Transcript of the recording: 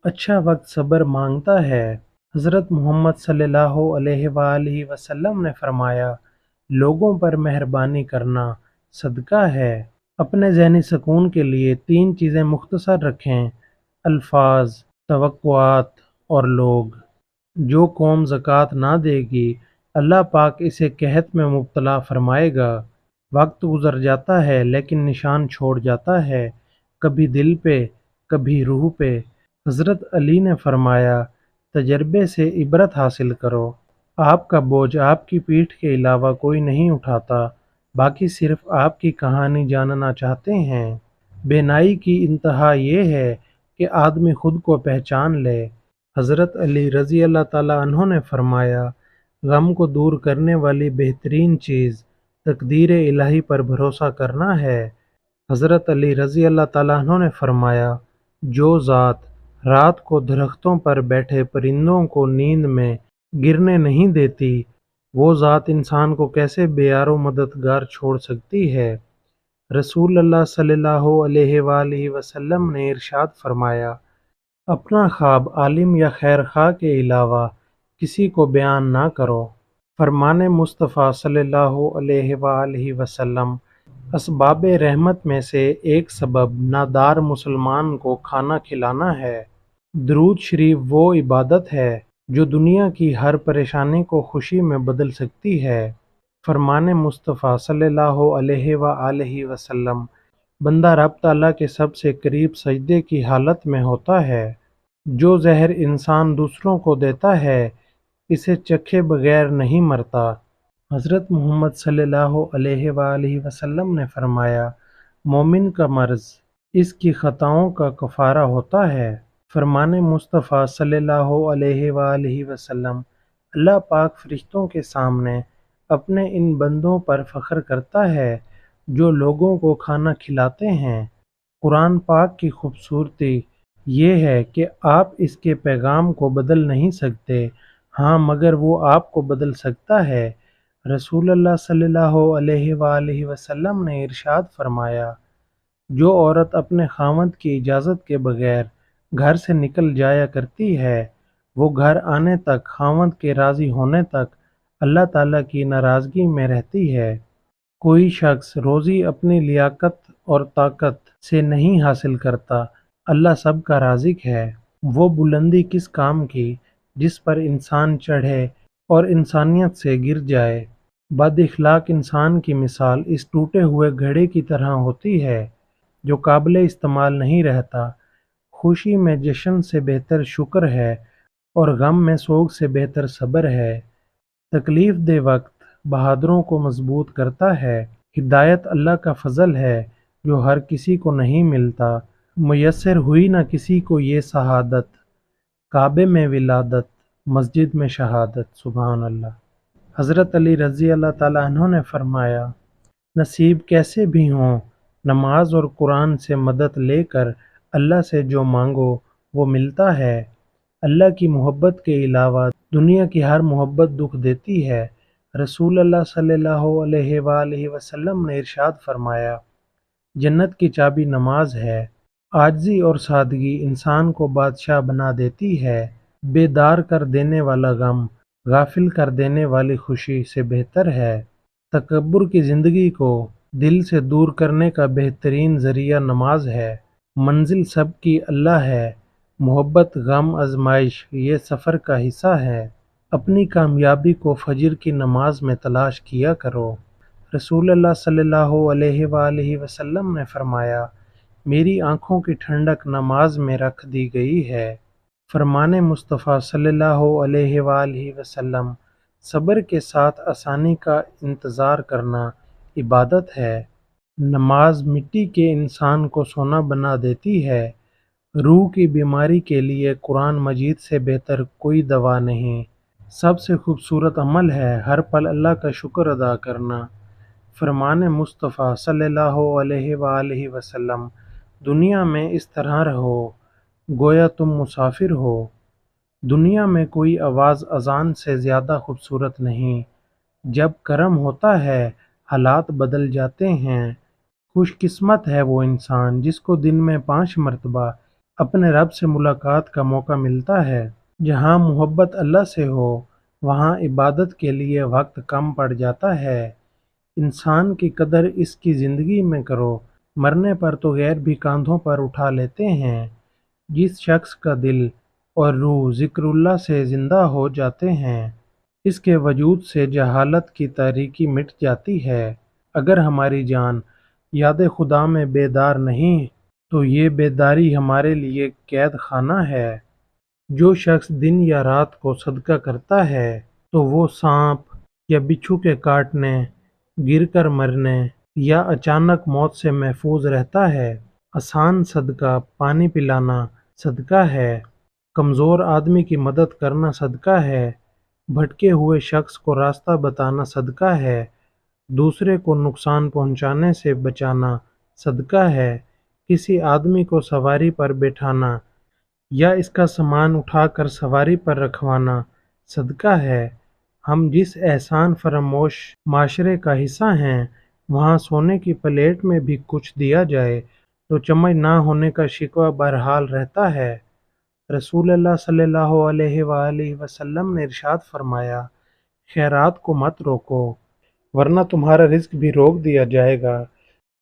اچھا وقت صبر مانگتا ہے۔ حضرت محمد صلی اللہ علیہ وآلہ وسلم نے فرمایا، لوگوں پر مہربانی کرنا صدقہ ہے۔ اپنے ذہنی سکون کے لیے تین چیزیں مختصر رکھیں: الفاظ، توقعات اور لوگ۔ جو قوم زکوٰۃ نہ دے گی، اللہ پاک اسے قحط میں مبتلا فرمائے گا۔ وقت گزر جاتا ہے لیکن نشان چھوڑ جاتا ہے، کبھی دل پہ کبھی روح پہ۔ حضرت علی نے فرمایا، تجربے سے عبرت حاصل کرو۔ آپ کا بوجھ آپ کی پیٹھ کے علاوہ کوئی نہیں اٹھاتا، باقی صرف آپ کی کہانی جاننا چاہتے ہیں۔ بینائی کی انتہا یہ ہے کہ آدمی خود کو پہچان لے۔ حضرت علی رضی اللہ تعالیٰ عنہ نے فرمایا، غم کو دور کرنے والی بہترین چیز تقدیر الہی پر بھروسہ کرنا ہے۔ حضرت علی رضی اللہ تعالیٰ عنہ نے فرمایا، جو ذات رات کو درختوں پر بیٹھے پرندوں کو نیند میں گرنے نہیں دیتی، وہ ذات انسان کو کیسے بے یار و مددگار چھوڑ سکتی ہے؟ رسول اللہ صلی اللہ علیہ وآلہ وسلم نے ارشاد فرمایا، اپنا خواب عالم یا خیر خواہ کے علاوہ کسی کو بیان نہ کرو۔ فرمان مصطفیٰ صلی اللہ علیہ وآلہ وسلم، اسباب رحمت میں سے ایک سبب نادار مسلمان کو کھانا کھلانا ہے۔ درود شریف وہ عبادت ہے جو دنیا کی ہر پریشانی کو خوشی میں بدل سکتی ہے۔ فرمان مصطفیٰ صلی اللہ علیہ وآلہ وسلم، بندہ رب تعالیٰ کے سب سے قریب سجدے کی حالت میں ہوتا ہے۔ جو زہر انسان دوسروں کو دیتا ہے، اسے چکھے بغیر نہیں مرتا۔ حضرت محمد صلی اللہ علیہ وآلہ وسلم نے فرمایا، مومن کا مرض اس کی خطاؤں کا کفارہ ہوتا ہے۔ فرمان مصطفیٰ صلی اللہ علیہ وآلہ وسلم، اللہ پاک فرشتوں کے سامنے اپنے ان بندوں پر فخر کرتا ہے جو لوگوں کو کھانا کھلاتے ہیں۔ قرآن پاک کی خوبصورتی یہ ہے کہ آپ اس کے پیغام کو بدل نہیں سکتے، ہاں مگر وہ آپ کو بدل سکتا ہے۔ رسول اللہ صلی اللہ علیہ وآلہ وسلم نے ارشاد فرمایا، جو عورت اپنے خاوند کی اجازت کے بغیر گھر سے نکل جایا کرتی ہے، وہ گھر آنے تک، خاوند کے راضی ہونے تک اللہ تعالیٰ کی ناراضگی میں رہتی ہے۔ کوئی شخص روزی اپنی لیاقت اور طاقت سے نہیں حاصل کرتا، اللہ سب کا رازق ہے۔ وہ بلندی کس کام کی جس پر انسان چڑھے اور انسانیت سے گر جائے؟ بد اخلاق انسان کی مثال اس ٹوٹے ہوئے گھڑے کی طرح ہوتی ہے جو قابل استعمال نہیں رہتا۔ خوشی میں جشن سے بہتر شکر ہے اور غم میں سوگ سے بہتر صبر ہے۔ تکلیف دہ وقت بہادروں کو مضبوط کرتا ہے۔ ہدایت اللہ کا فضل ہے جو ہر کسی کو نہیں ملتا۔ میسر ہوئی نہ کسی کو یہ سعادت، کعبے میں ولادت، مسجد میں شہادت۔ سبحان اللہ۔ حضرت علی رضی اللہ تعالیٰ عنہ نے فرمایا، نصیب کیسے بھی ہوں، نماز اور قرآن سے مدد لے کر اللہ سے جو مانگو وہ ملتا ہے۔ اللہ کی محبت کے علاوہ دنیا کی ہر محبت دکھ دیتی ہے۔ رسول اللہ صلی اللہ علیہ وآلہ وسلم نے ارشاد فرمایا، جنت کی چابی نماز ہے۔ عاجزی اور سادگی انسان کو بادشاہ بنا دیتی ہے۔ بیدار کر دینے والا غم غافل کر دینے والی خوشی سے بہتر ہے۔ تکبر کی زندگی کو دل سے دور کرنے کا بہترین ذریعہ نماز ہے۔ منزل سب کی اللہ ہے، محبت، غم، آزمائش یہ سفر کا حصہ ہے۔ اپنی کامیابی کو فجر کی نماز میں تلاش کیا کرو۔ رسول اللہ صلی اللہ علیہ وآلہ وسلم نے فرمایا، میری آنکھوں کی ٹھنڈک نماز میں رکھ دی گئی ہے۔ فرمان مصطفیٰ صلی اللہ علیہ وآلہ وسلم، صبر کے ساتھ آسانی کا انتظار کرنا عبادت ہے۔ نماز مٹی کے انسان کو سونا بنا دیتی ہے۔ روح کی بیماری کے لیے قرآن مجید سے بہتر کوئی دوا نہیں۔ سب سے خوبصورت عمل ہے ہر پل اللہ کا شکر ادا کرنا۔ فرمان مصطفیٰ صلی اللہ علیہ وآلہ وسلم، دنیا میں اس طرح رہو گویا تم مسافر ہو۔ دنیا میں کوئی آواز اذان سے زیادہ خوبصورت نہیں۔ جب کرم ہوتا ہے حالات بدل جاتے ہیں۔ خوش قسمت ہے وہ انسان جس کو دن میں 5 مرتبہ اپنے رب سے ملاقات کا موقع ملتا ہے۔ جہاں محبت اللہ سے ہو وہاں عبادت کے لیے وقت کم پڑ جاتا ہے۔ انسان کی قدر اس کی زندگی میں کرو، مرنے پر تو غیر بھی کاندھوں پر اٹھا لیتے ہیں۔ جس شخص کا دل اور روح ذکر اللہ سے زندہ ہو جاتے ہیں، اس کے وجود سے جہالت کی تاریکی مٹ جاتی ہے۔ اگر ہماری جان یاد خدا میں بیدار نہیں تو یہ بیداری ہمارے لیے قید خانہ ہے۔ جو شخص دن یا رات کو صدقہ کرتا ہے تو وہ سانپ یا بچھو کے کاٹنے، گر کر مرنے یا اچانک موت سے محفوظ رہتا ہے۔ آسان صدقہ پانی پلانا صدقہ ہے، کمزور آدمی کی مدد کرنا صدقہ ہے، بھٹکے ہوئے شخص کو راستہ بتانا صدقہ ہے، دوسرے کو نقصان پہنچانے سے بچانا صدقہ ہے، کسی آدمی کو سواری پر بٹھانا یا اس کا سامان اٹھا کر سواری پر رکھوانا صدقہ ہے۔ ہم جس احسان فراموش معاشرے کا حصہ ہیں، وہاں سونے کی پلیٹ میں بھی کچھ دیا جائے تو چمچ نہ ہونے کا شکوہ بہرحال رہتا ہے۔ رسول اللہ صلی اللہ علیہ وآلہ وسلم نے ارشاد فرمایا، خیرات کو مت روکو ورنہ تمہارا رزق بھی روک دیا جائے گا۔